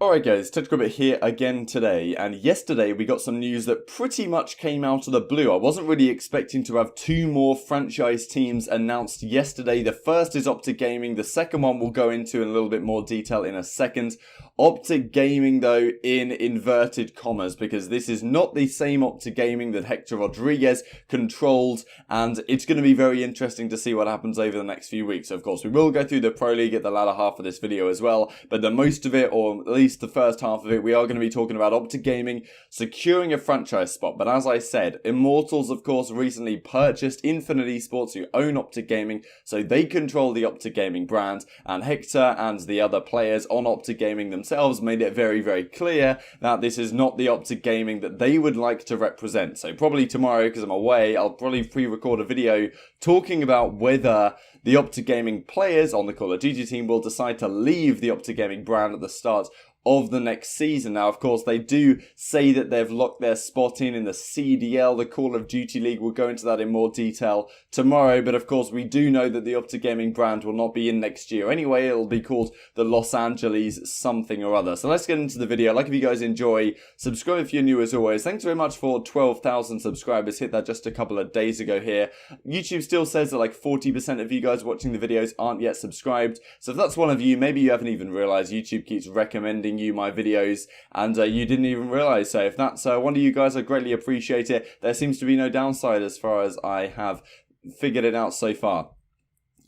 Alright guys, TJHaLy here again today, and yesterday we got some news that pretty much came out of the blue. I wasn't really expecting to have two more franchise teams announced yesterday. The first is OpTic Gaming, the second one we'll go into in a little bit more detail in a second. OpTic Gaming though in inverted commas, because this is not the same OpTic Gaming that Hector Rodriguez controlled, and it's going to be very interesting to see what happens over the next few weeks. Of course, we will go through the Pro League at the latter half of this video as well, but the most of it, or at least the first half of it, we are going to be talking about OpTic Gaming securing a franchise spot. But as I said, Immortals of course recently purchased Infinite Esports, who own OpTic Gaming, so they control the OpTic Gaming brand, and Hector and the other players on OpTic Gaming themselves made it very, very clear that this is not the OpTic Gaming that they would like to represent. So probably tomorrow, because I'm away, I'll probably pre-record a video talking about whether the OpTic Gaming players on the Call of Duty team will decide to leave the OpTic Gaming brand at the start of the next season. Now, of course, they do say that they've locked their spot in the CDL, the Call of Duty League. We'll go into that in more detail tomorrow, but of course, we do know that the OpTic Gaming brand will not be in next year anyway. It'll be called the Los Angeles something or other. So let's get into the video. Like if you guys enjoy, subscribe if you're new as always. Thanks very much for 12,000 subscribers. Hit that just a couple of days ago here. YouTube still says that like 40% of you guys watching the videos aren't yet subscribed. So if that's one of you, maybe you haven't even realized YouTube keeps recommending you my videos and you didn't even realize. So if that's one of you guys, I greatly appreciate it. There seems to be no downside as far as I have figured it out so far.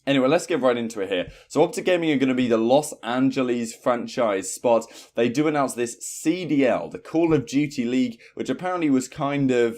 Anyway, let's get right into it here. So OpTic Gaming are going to be the Los Angeles franchise spot. They do announce this CDL, the Call of Duty League, which apparently was kind of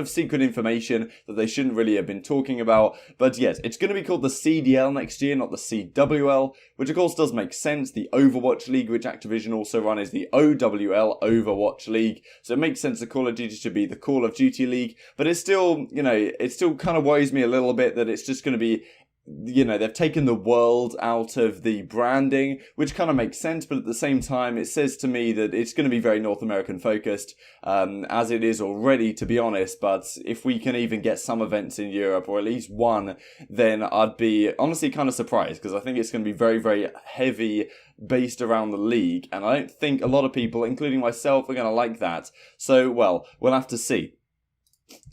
secret information that they shouldn't really have been talking about. But yes, it's going to be called the CDL next year, not the CWL, which of course does make sense. The Overwatch League, which Activision also run, is the OWL, Overwatch League. So it makes sense that Call of Duty should be the Call of Duty League. But it's still, it still kind of worries me a little bit that it's just going to be, they've taken the world out of the branding, which kind of makes sense, but at the same time, it says to me that it's going to be very North American focused, as it is already, to be honest. But if we can even get some events in Europe, or at least one, then I'd be honestly kind of surprised, because I think it's going to be very, very heavy based around the league, and I don't think a lot of people, including myself, are going to like that. So, well, we'll have to see.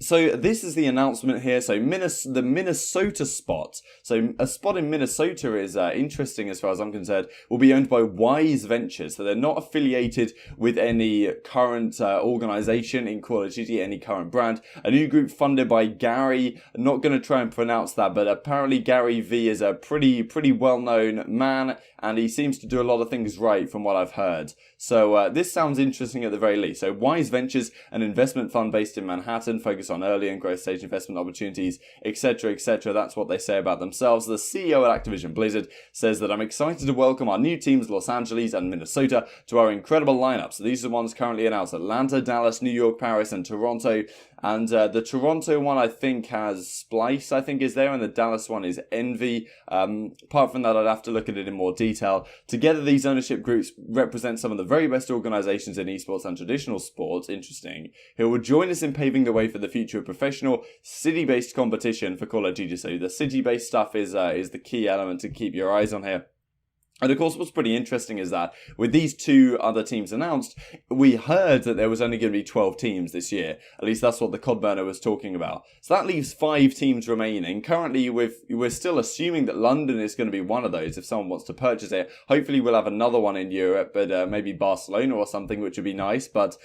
So this is the announcement here. So the Minnesota spot. So a spot in Minnesota is interesting as far as I'm concerned. Will be owned by Wise Ventures. So they're not affiliated with any current organization in Call of Duty, any current brand. A new group funded by Gary. I'm not going to try and pronounce that, but apparently Gary V is a pretty well-known man, and he seems to do a lot of things right from what I've heard. So this sounds interesting at the very least. So Wise Ventures, an investment fund based in Manhattan, focused on early and growth stage investment opportunities, etc., etc. That's what they say about themselves. The CEO at Activision Blizzard says that I'm excited to welcome our new teams, Los Angeles and Minnesota, to our incredible lineup. So these are the ones currently announced: Atlanta, Dallas, New York, Paris, and Toronto. And the Toronto one, I think, has Splice, I think, is there, and the Dallas one is Envy. Apart from that, I'd have to look at it in more detail. Together, these ownership groups represent some of the very best organizations in esports and traditional sports, interesting, who will join us in paving the way for the future of professional, city-based competition for Call of Duty. So the city-based stuff is the key element to keep your eyes on here. And of course, what's pretty interesting is that with these two other teams announced, we heard that there was only going to be 12 teams this year. At least that's what the COD burner was talking about. So that leaves 5 teams remaining. Currently, we're still assuming that London is going to be one of those if someone wants to purchase it. Hopefully, we'll have another one in Europe, but maybe Barcelona or something, which would be nice. But,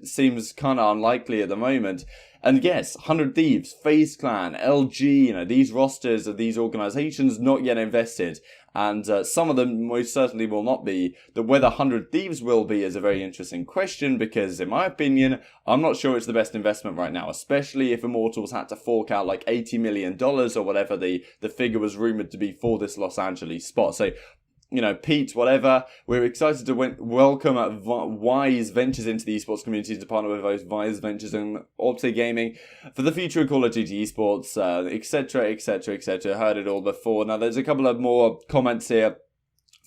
seems kind of unlikely at the moment. And yes, 100 Thieves, FaZe Clan, LG, these rosters of these organizations not yet invested. And some of them most certainly will not be. Whether 100 Thieves will be is a very interesting question, because in my opinion, I'm not sure it's the best investment right now, especially if Immortals had to fork out like $80 million or whatever the figure was rumored to be for this Los Angeles spot. So, Pete, whatever, we're excited to welcome Wise Ventures into the esports community, to partner with those Wise Ventures and OpTic Gaming for the future of Call of Duty esports, etc., etc., etc. Heard it all before. Now, there's a couple of more comments here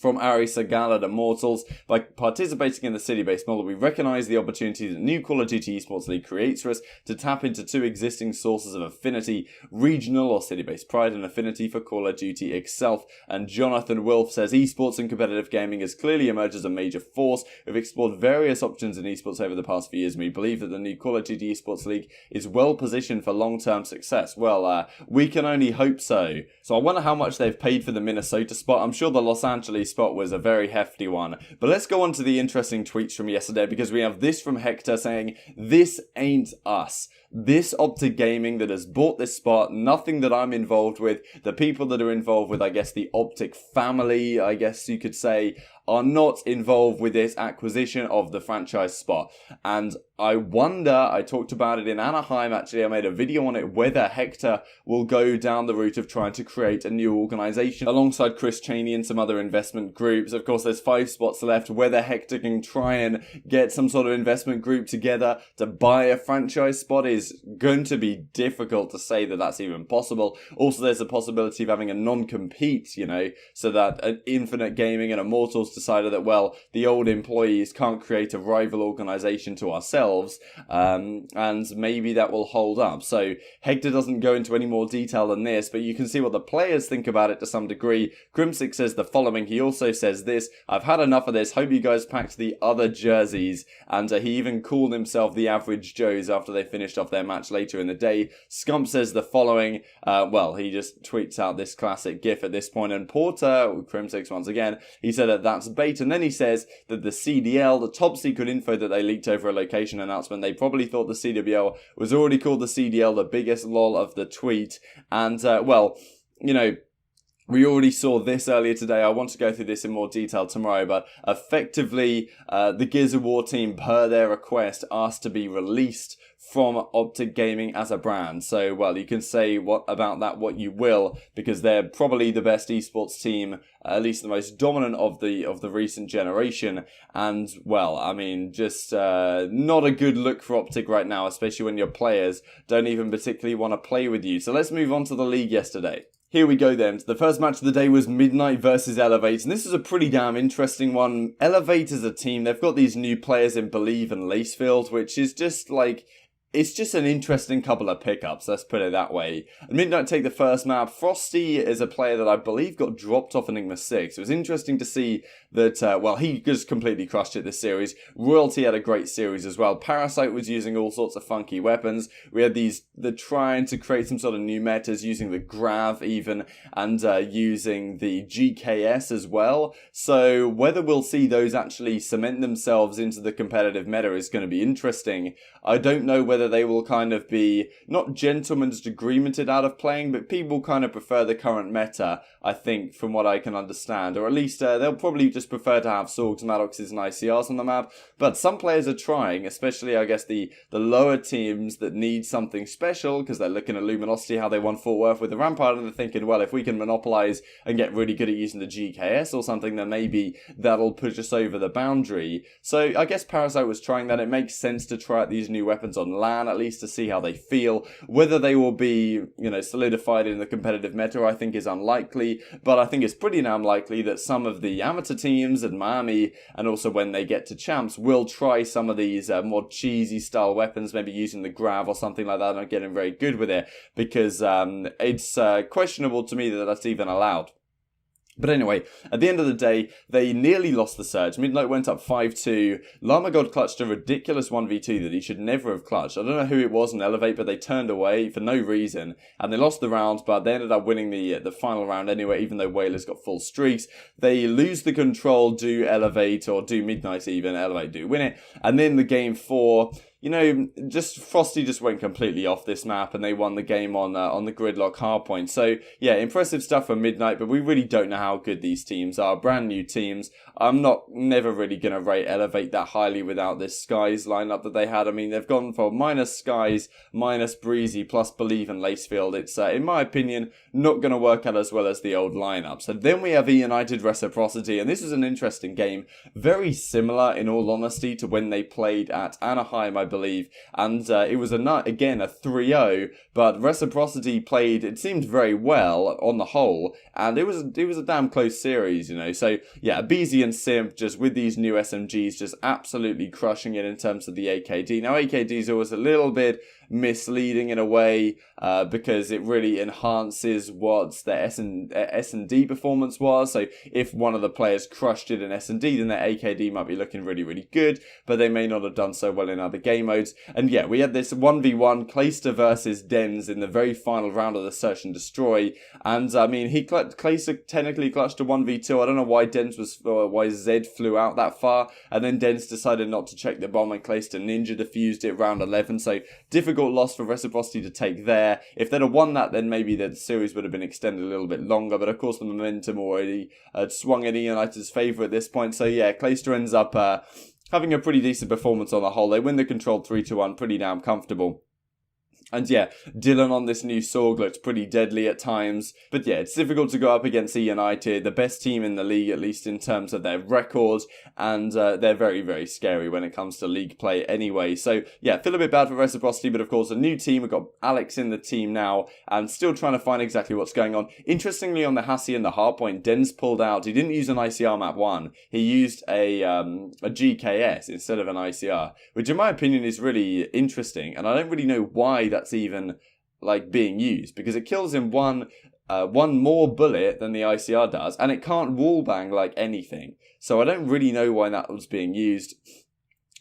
From Ari Segal at Immortals, by participating in the city-based model, we recognise the opportunity that new Call of Duty Esports League creates for us to tap into two existing sources of affinity, regional or city-based pride and affinity for Call of Duty itself. And Jonathan Wilf says, esports and competitive gaming has clearly emerged as a major force. We've explored various options in esports over the past few years, and we believe that the new Call of Duty Esports League is well positioned for long-term success. Well, we can only hope so. So I wonder how much they've paid for the Minnesota spot. I'm sure the Los Angeles spot was a very hefty one. But let's go on to the interesting tweets from yesterday, because we have this from Hector saying, this ain't us. This OpTic Gaming that has bought this spot, nothing that I'm involved with. The people that are involved with, I guess, the OpTic family, I guess you could say, are not involved with this acquisition of the franchise spot. And I wonder, I talked about it in Anaheim, actually, I made a video on it, whether Hector will go down the route of trying to create a new organization alongside Chris Chaney and some other investment groups. Of course, there's 5 spots left. Whether Hector can try and get some sort of investment group together to buy a franchise spot is going to be difficult to say that that's even possible. Also, there's a possibility of having a non-compete, you know, so that Infinite Gaming and Immortals decided that, well, the old employees can't create a rival organization to ourselves, and maybe that will hold up. So Hector doesn't go into any more detail than this, but you can see what the players think about it to some degree. Crimsix says the following. He also says this: I've had enough of this. Hope you guys packed the other jerseys. And he even called himself the Average Joes after they finished off their match later in the day. Scump says the following. Well, he just tweets out this classic gif at this point. And Porter, Crimsix once again, he said that that's bait. And then he says that the CDL, the top secret info that they leaked over a location announcement, they probably thought the CWL was already called the CDL, the biggest lol of the tweet. And, well, you know, we already saw this earlier today. I want to go through this in more detail tomorrow, but effectively, the Gears of War team, per their request, asked to be released from OpTic Gaming as a brand. So, well, you can say what you will, because they're probably the best esports team, at least the most dominant of the recent generation. And, well, I mean, just not a good look for OpTic right now, especially when your players don't even particularly want to play with you. So let's move on to the league yesterday. Here we go then. The first match of the day was Midnight versus Elevate, and this is a pretty damn interesting one. Elevate as a team, they've got these new players in Believe and Lacefield, which is just like, it's just an interesting couple of pickups, let's put it that way. And Midnight take the first map. Frosty is a player that I believe got dropped off Enigma 6. It was interesting to see that, well, he just completely crushed it this series. Royalty had a great series as well. Parasite was using all sorts of funky weapons. We had the trying to create some sort of new metas using the Grav even, and using the GKS as well. So whether we'll see those actually cement themselves into the competitive meta is going to be interesting. I don't know whether they will kind of be, not gentlemen's agreemented out of playing, but people kind of prefer the current meta, I think, from what I can understand. Or at least they'll probably just prefer to have Sorgs, Maddoxes and ICRs on the map. But some players are trying, especially, I guess, the lower teams that need something special, because they're looking at Luminosity, how they won Fort Worth with the Rampart, and they're thinking, well, if we can monopolize and get really good at using the GKS or something, then maybe that'll push us over the boundary. So I guess Parasite was trying that. It makes sense to try out these new weapons on LAN, at least to see how they feel. Whether they will be, you know, solidified in the competitive meta, I think is unlikely, but I think it's pretty damn likely that some of the amateur teams in Miami, and also when they get to champs, will try some of these more cheesy style weapons, maybe using the Grav or something like that, and getting very good with it, because it's questionable to me that that's even allowed. But anyway, at the end of the day, they nearly lost the Surge. Midnight went up 5-2. Llama God clutched a ridiculous 1v2 that he should never have clutched. I don't know who it was in Elevate, but they turned away for no reason. And they lost the round, but they ended up winning the final round anyway, even though Whalers got full streaks. They lose the control, do Elevate, or do Midnight even. Elevate do win it. And then the game 4... you know, just Frosty just went completely off this map, and they won the game on the gridlock hardpoint. So yeah, impressive stuff for Midnight, but we really don't know how good these teams are. Brand new teams. I'm never really gonna rate Elevate that highly without this Skies lineup that they had. I mean, they've gone for minus Skies, minus Breezy, plus Believe and Lacefield. It's in my opinion not gonna work out as well as the old lineup. So then we have E United Reciprocity, and this is an interesting game, very similar in all honesty to when they played at Anaheim, I believe. And it was again a 3-0, but Reciprocity played, it seemed very well on the whole, and it was a damn close series, you know. So yeah, Beezy and Simp just with these new SMGs just absolutely crushing it in terms of the AKD. Now AKD is always a little bit misleading in a way because it really enhances what the S&D performance was. So if one of the players crushed it in S&D, then their AKD might be looking really, really good, but they may not have done so well in other game modes. And yeah, we had this 1v1 Clayster versus Dens in the very final round of the Search and Destroy, and I mean, Clayster technically clutched a 1v2. I don't know why why Zed flew out that far, and then Dens decided not to check the bomb, and Clayster ninja defused it round 11, so difficult loss for Reciprocity to take there. If they'd have won that, then maybe the series would have been extended a little bit longer, but of course the momentum already swung in United's favour at this point. So yeah, Clayster ends up having a pretty decent performance on the whole. They win the controlled 3-1, pretty damn comfortable. And yeah, Dylan on this new Sorg looked pretty deadly at times. But yeah, it's difficult to go up against United, the best team in the league, at least in terms of their record. And they're very, very scary when it comes to league play anyway. So yeah, feel a bit bad for Reciprocity, but of course a new team. We've got Alex in the team now and still trying to find exactly what's going on. Interestingly, on the Hassie and the Hardpoint, Dens pulled out. He didn't use an ICR map 1. He used a GKS instead of an ICR, which in my opinion is really interesting. And I don't really know why that's even like being used, because it kills in one more bullet than the ICR does, and it can't wallbang like anything. So I don't really know why that was being used.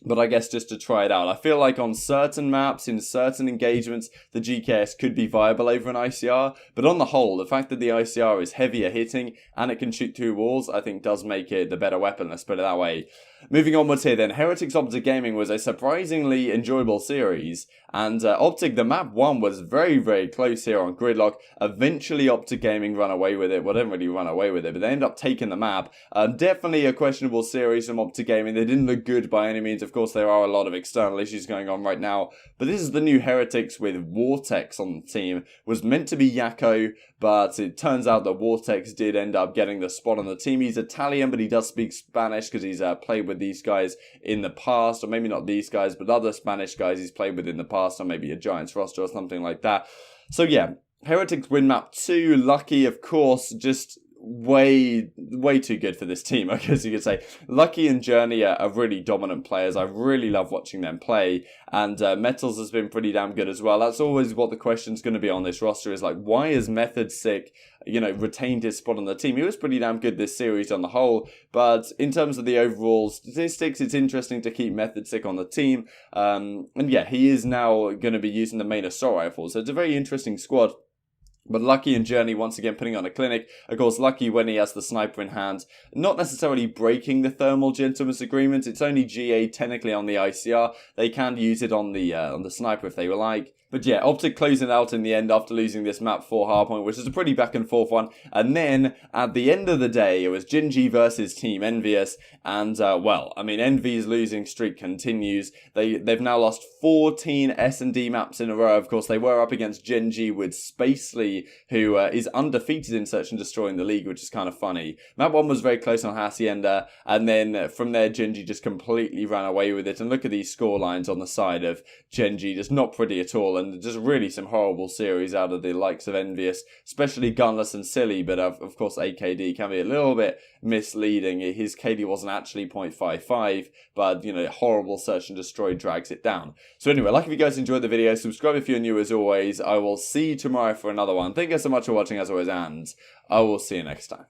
But I guess just to try it out. I feel like on certain maps, in certain engagements, the GKS could be viable over an ICR. But on the whole, the fact that the ICR is heavier hitting and it can shoot through walls, I think does make it the better weapon, let's put it that way. Moving onwards here then, Heretics OpTic Gaming was a surprisingly enjoyable series. And OpTic, the map 1 was very, very close here on Gridlock. Eventually OpTic Gaming run away with it. Well, they didn't really run away with it, but they ended up taking the map. Definitely a questionable series from OpTic Gaming. They didn't look good by any means. Of course, there are a lot of external issues going on right now. But this is the new Heretics with Vortex on the team. Was meant to be Yakko, but it turns out that Vortex did end up getting the spot on the team. He's Italian, but he does speak Spanish because he's played with these guys in the past, or maybe not these guys, but other Spanish guys he's played with in the past, or maybe a Giants roster or something like that. So yeah, Heretics win map 2. Lucky, of course, just way too good for this team, I guess you could say. Lucky and Journey are really dominant players. I really love watching them play, and Metals has been pretty damn good as well. That's always what the question's going to be on this roster, is like, why is Method Sick, you know, retained his spot on the team? He was pretty damn good this series on the whole, but in terms of the overall statistics, it's interesting to keep Method Sick on the team. And yeah, he is now going to be using the main assault rifle, so it's a very interesting squad. But Lucky and Journey once again putting on a clinic. Of course, Lucky when he has the sniper in hand, not necessarily breaking the thermal gentleman's agreement. It's only GA technically on the ICR. They can use it on the sniper if they were like. But yeah, OpTic closing out in the end after losing this map 4 hardpoint, which is a pretty back and forth one. And then at the end of the day, it was Gen.G versus Team Envious. And well, I mean, Envy's losing streak continues. They've now lost 14 S&D maps in a row. Of course, they were up against Gen.G with Spacely, who is undefeated in Search and Destroy in the league, which is kind of funny. Map 1 was very close on Hacienda, and then from there, Gen.G just completely ran away with it. And look at these score lines on the side of Gen.G, just not pretty at all. And just really some horrible series out of the likes of Envious, especially Gunless and Silly, but of course AKD can be a little bit misleading. His KD wasn't actually 0.55, but you know, horrible Search and Destroy drags it down. So anyway, like if you guys enjoyed the video, subscribe if you're new as always. I will see you tomorrow for another one. Thank you so much for watching as always, and I will see you next time.